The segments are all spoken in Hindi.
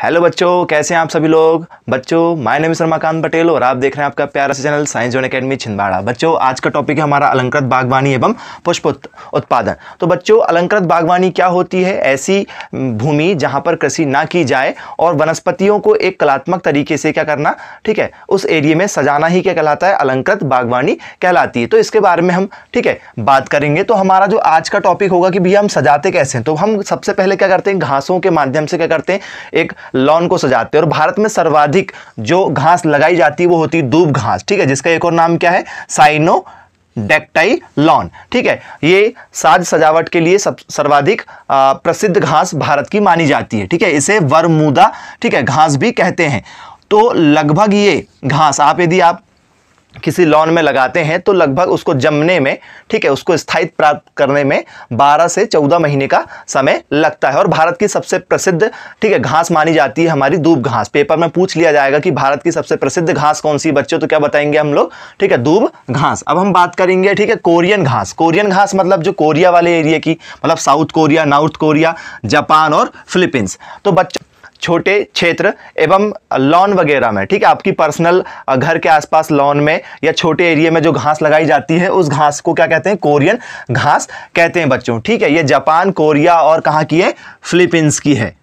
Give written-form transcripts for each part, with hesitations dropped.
हेलो बच्चों, कैसे हैं आप सभी लोग। बच्चों, my name is Ramakant Patel और आप देख रहे हैं आपका प्यारा सा channel science zone academy Chhindwara. बच्चों, आज का टॉपिक है हमारा अलंकृत बागवानी एवं पुष्प उत्पादन। तो बच्चों, अलंकृत बागवानी क्या होती है? ऐसी भूमि जहां पर कृषि ना की जाए और वनस्पतियों को एक कलात्मक तरीके से क्या करना, ठीक है, उस एरिया में सजाना ही क्या कहलाता है? अलंकृत बागवानी कहलाती है। तो इसके बारे में हम, ठीक है, बात करेंगे। तो हमारा जो आज का टॉपिक होगा कि भैया हम सजाते कैसे हैं। तो हम सबसे पहले क्या करते हैं, घासों के माध्यम से क्या करते हैं, एक लॉन को सजाते हैं। और भारत में सर्वाधिक जो घास लगाई जाती है वो होती है दूब घास, ठीक है, जिसका एक और नाम क्या है? साइनोडैक्टाइल लॉन, ठीक है। ये साज सजावट के लिए सर्वाधिक प्रसिद्ध घास भारत की मानी जाती है, ठीक है। इसे बरमूदा, ठीक है, घास भी कहते हैं। तो लगभग ये घास यदि आप किसी लॉन में लगाते हैं तो लगभग उसको जमने में, ठीक है, उसको स्थायित्व प्राप्त करने में 12 से 14 महीने का समय लगता है। और भारत की सबसे प्रसिद्ध, ठीक है, घास मानी जाती है हमारी दूब घास। पेपर में पूछ लिया जाएगा कि भारत की सबसे प्रसिद्ध घास कौन सी बच्चों, तो क्या बताएंगे हम लोग? ठीक है, दूब घास। अब हम बात करेंगे, ठीक है, कोरियन घास। कोरियन घास मतलब जो कोरिया वाले एरिया की, मतलब south Korea, north Korea, Japan और फिलीपींस। तो बच्चों, छोटे क्षेत्र एवं लॉन वगैरह में, ठीक है, आपकी पर्सनल घर के आसपास लॉन में या छोटे एरिया में जो घास लगाई जाती है उस घास को क्या कहते हैं? कोरियन घास कहते हैं बच्चों, ठीक है। ये जापान, कोरिया और कहाँ की है? फिलीपींस की है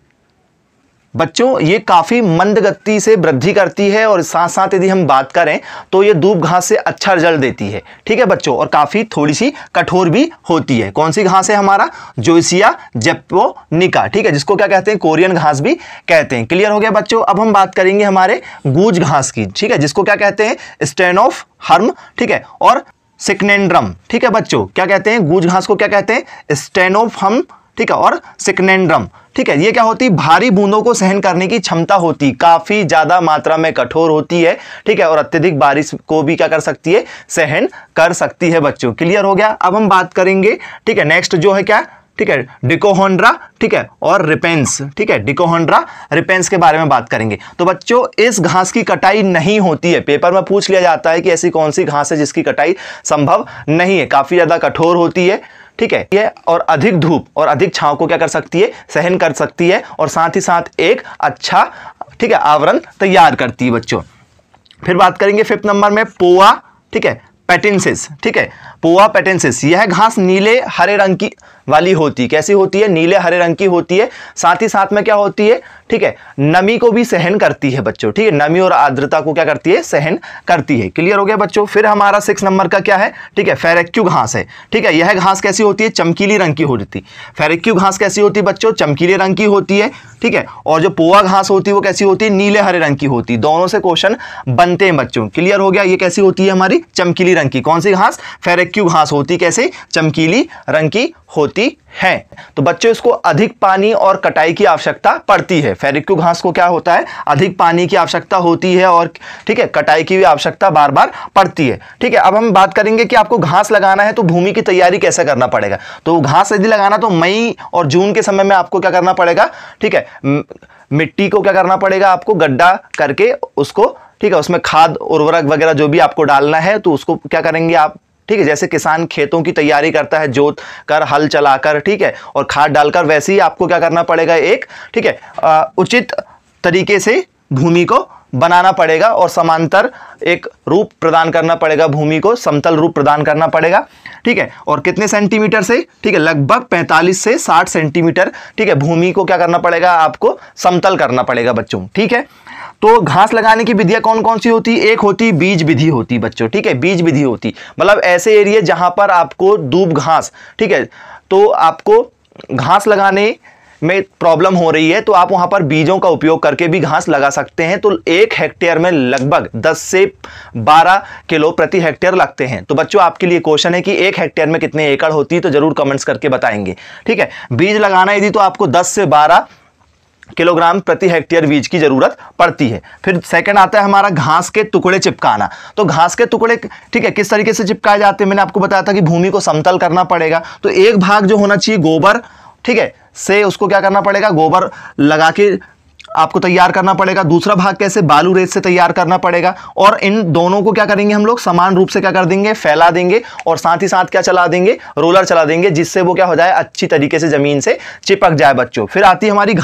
बच्चों। ये काफ़ी मंद गति से वृद्धि करती है और साथ साथ यदि हम बात करें तो ये दूब घास से अच्छा रिजल्ट देती है, ठीक है बच्चों। और काफ़ी थोड़ी सी कठोर भी होती है। कौन सी घास है? हमारा जोइसिया जैपोनिका, ठीक है, जिसको क्या कहते हैं? कोरियन घास भी कहते हैं। क्लियर हो गया बच्चों। अब हम बात करेंगे हमारे गूज घास की, ठीक है, जिसको क्या कहते हैं? स्टेनोफर्म, ठीक है, और सिक्नेंड्रम, ठीक है बच्चों। क्या कहते हैं? गूज घास को क्या कहते हैं? स्टेनोफर्म, ठीक है, और सिक्नेंड्रम, ठीक है। ये क्या होती? भारी बूंदों को सहन करने की क्षमता होती, काफी ज्यादा मात्रा में कठोर होती है, ठीक है, और अत्यधिक बारिश को भी क्या कर सकती है? सहन कर सकती है बच्चों। क्लियर हो गया। अब हम बात करेंगे, ठीक है, नेक्स्ट जो है क्या, ठीक है, डिकोहोंड्रा, ठीक है, और रिपेंस, ठीक है, डिकोहोंड्रा रिपेंस के बारे में बात करेंगे। तो बच्चों, इस घास की कटाई नहीं होती है। पेपर में पूछ लिया जाता है कि ऐसी कौन सी घास है जिसकी कटाई संभव नहीं है, काफी ज्यादा कठोर होती है, ठीक है, ये और अधिक धूप और अधिक छांव को क्या कर सकती है? सहन कर सकती है और साथ ही साथ एक अच्छा, ठीक है, आवरण तैयार करती है बच्चों। फिर बात करेंगे 5th नंबर में पोआ, ठीक है, पेटेंसिस, ठीक है, पोआ पेटेंसिस। यह घास नीले हरे रंग की वाली होती है। कैसी होती है? नीले हरे रंग की होती है। साथ ही साथ में क्या होती है? ठीक है, नमी को भी सहन करती है बच्चों, ठीक है, नमी और आर्द्रता को क्या करती है? सहन करती है। क्लियर हो गया बच्चों। फिर हमारा 6 नंबर का क्या है? ठीक है, फेरेक्यू घास है, ठीक है। यह घास कैसी होती है? चमकीली रंग की होती है। फेरेक्यू घास कैसी होती है बच्चों? चमकीले रंग की होती है, ठीक है। और जो पोआ घास होती है वो कैसी होती है? नीले हरे रंग की होती है। दोनों से क्वेश्चन बनते हैं बच्चों। क्लियर हो गया। ये कैसी होती है? हमारी चमकीली रंग की। कौन सी घास? फेरेक्यू घास होती कैसे? चमकीली रंग की होती है। तो बच्चों, इसको अधिक पानी और कटाई की आवश्यकता पड़ती है। फेरेक्यू घास को क्या होता है? अधिक पानी की आवश्यकता होती है और, ठीक है, कटाई की भी आवश्यकता बार बार पड़ती है, ठीक है। अब हम बात करेंगे कि आपको घास लगाना है तो भूमि की तैयारी कैसे करना पड़ेगा। तो घास यदि लगाना तो मई और जून के समय में आपको क्या करना पड़ेगा? ठीक है, मिट्टी को क्या करना पड़ेगा? आपको गड्ढा करके उसको, ठीक है, उसमें खाद उर्वरक वगैरह जो भी आपको डालना है तो उसको क्या करेंगे आप, ठीक है, जैसे किसान खेतों की तैयारी करता है, जोत कर, हल चलाकर, ठीक है, और खाद डालकर, वैसे ही आपको क्या करना पड़ेगा? एक, ठीक है, उचित तरीके से भूमि को बनाना पड़ेगा और समांतर एक रूप प्रदान करना पड़ेगा, भूमि को समतल रूप प्रदान करना पड़ेगा, ठीक है। और कितने सेंटीमीटर से? ठीक है, लगभग 45 से 60 सेंटीमीटर, ठीक है, भूमि को क्या करना पड़ेगा? आपको समतल करना पड़ेगा बच्चों, ठीक है। तो घास लगाने की विधियां कौन कौन सी होती? एक होती बीज विधि होती बच्चों, ठीक है, बीज विधि होती मतलब ऐसे एरिया जहां पर आपको दूब घास, ठीक है, तो आपको घास लगाने में प्रॉब्लम हो रही है तो आप वहां पर बीजों का उपयोग करके भी घास लगा सकते हैं। तो 1 हेक्टेयर में लगभग 10 से 12 किलो प्रति हेक्टेयर लगते हैं। तो बच्चों, आपके लिए क्वेश्चन है कि 1 हेक्टेयर में कितने एकड़ होती है, तो जरूर कमेंट्स करके बताएंगे, ठीक है। बीज लगाना यदि तो आपको 10 से 12 किलोग्राम प्रति हेक्टेयर बीज की जरूरत पड़ती है। फिर सेकंड आता है हमारा घास के टुकड़े चिपकाना। तो घास के टुकड़े, ठीक है, किस तरीके से चिपकाए जाते हैं? मैंने आपको बताया था कि भूमि को समतल करना पड़ेगा। तो एक भाग जो होना चाहिए गोबर, ठीक है, से उसको क्या करना पड़ेगा? गोबर लगा के आपको तैयार करना पड़ेगा। दूसरा भाग कैसे? बालू रेत से तैयार करना पड़ेगा। और इन दोनों को क्या करेंगे हम लोग? समान रूप से क्या कर देंगे? फैला देंगे और साथ ही साथ क्या चला देंगे? रोलर चला देंगे, जिससे वो क्या हो जाए? अच्छी तरीके से जमीन से चिपक जाए बच्चों। फिर आती है हमारी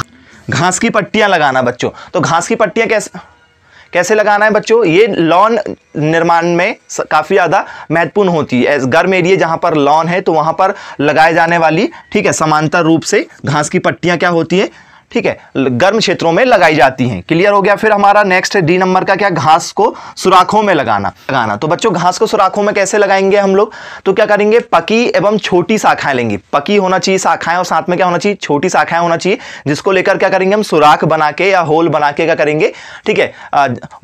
घास की पट्टियां लगाना बच्चों। तो घास की पट्टियां कैसे लगाना है बच्चों, ये लॉन निर्माण में काफ़ी ज़्यादा महत्वपूर्ण होती है। गर्म एरिया जहाँ पर लॉन है तो वहाँ पर लगाए जाने वाली, ठीक है, समांतर रूप से घास की पट्टियाँ क्या होती है, ठीक है, गर्म क्षेत्रों में लगाई जाती हैं। क्लियर हो गया। फिर हमारा नेक्स्ट डी नंबर का क्या, घास को सुराखों में लगाना। तो बच्चों घास को सुराखों में कैसे लगाएंगे हम लोग, तो क्या करेंगे, पकी एवं छोटी शाखाएं लेंगे। पकी होना चाहिए शाखाएं और साथ में क्या होना चाहिए, छोटी शाखाएं होना चाहिए, जिसको लेकर क्या करेंगे हम सुराख बना के या होल बना के क्या करेंगे, ठीक है,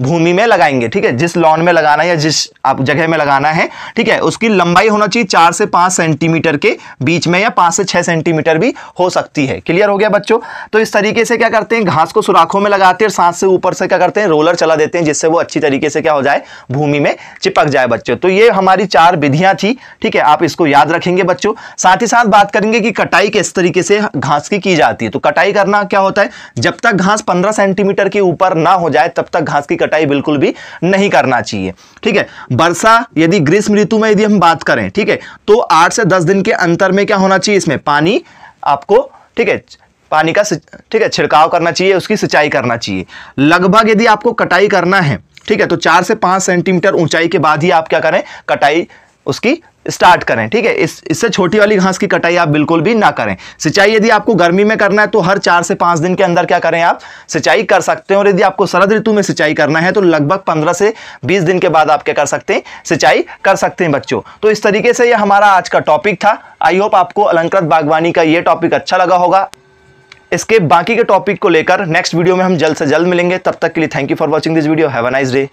भूमि में लगाएंगे। ठीक है, जिस लॉन में लगाना है या जिस आप जगह में लगाना है, ठीक है, उसकी लंबाई होना चाहिए 4 से 5 सेंटीमीटर के बीच में, या 5 से 6 सेंटीमीटर भी हो सकती है। क्लियर हो गया बच्चों। तो इस तरीके से क्या करते हैं, घास को सुराखों में लगाते हैं, साथ से ऊपर से क्या करते हैं, रोलर चला देते हैं, जिससे वो अच्छी तरीके से क्या हो जाए, भूमि में चिपक जाए बच्चों। तो ये हमारी 4 विधियां थी। ठीक है, आप इसको याद रखेंगे बच्चों। साथ ही साथ बात करेंगे कि कटाई किस तरीके से घास की जाती है। तो कटाई करना क्या होता है, जब तक घास 15 सेंटीमीटर के ऊपर ना हो जाए तब तक घास की कटाई बिल्कुल भी नहीं करना चाहिए। ठीक है, वर्षा यदि ग्रीष्म ऋतु में यदि हम बात करें, ठीक है, तो 8 से 10 दिन के अंतर में क्या होना चाहिए, इसमें पानी आपको, ठीक है, पानी का, ठीक है, छिड़काव करना चाहिए, उसकी सिंचाई करना चाहिए। लगभग यदि आपको कटाई करना है, ठीक है, तो 4 से 5 सेंटीमीटर ऊंचाई के बाद ही आप क्या करें, कटाई उसकी स्टार्ट करें। ठीक है, इससे छोटी वाली घास की कटाई आप बिल्कुल भी ना करें। सिंचाई यदि आपको गर्मी में करना है तो हर 4 से 5 दिन के अंदर क्या करें, आप सिंचाई कर सकते हैं। और यदि आपको शरद ऋतु में सिंचाई करना है तो लगभग 15 से 20 दिन के बाद आप क्या कर सकते हैं, सिंचाई कर सकते हैं बच्चों। तो इस तरीके से यह हमारा आज का टॉपिक था। आई होप आपको अलंकृत बागवानी का ये टॉपिक अच्छा लगा होगा। इसके बाकी के टॉपिक को लेकर नेक्स्ट वीडियो में हम जल्द से जल्द मिलेंगे। तब तक के लिए thank you for watching this video. Have a nice day.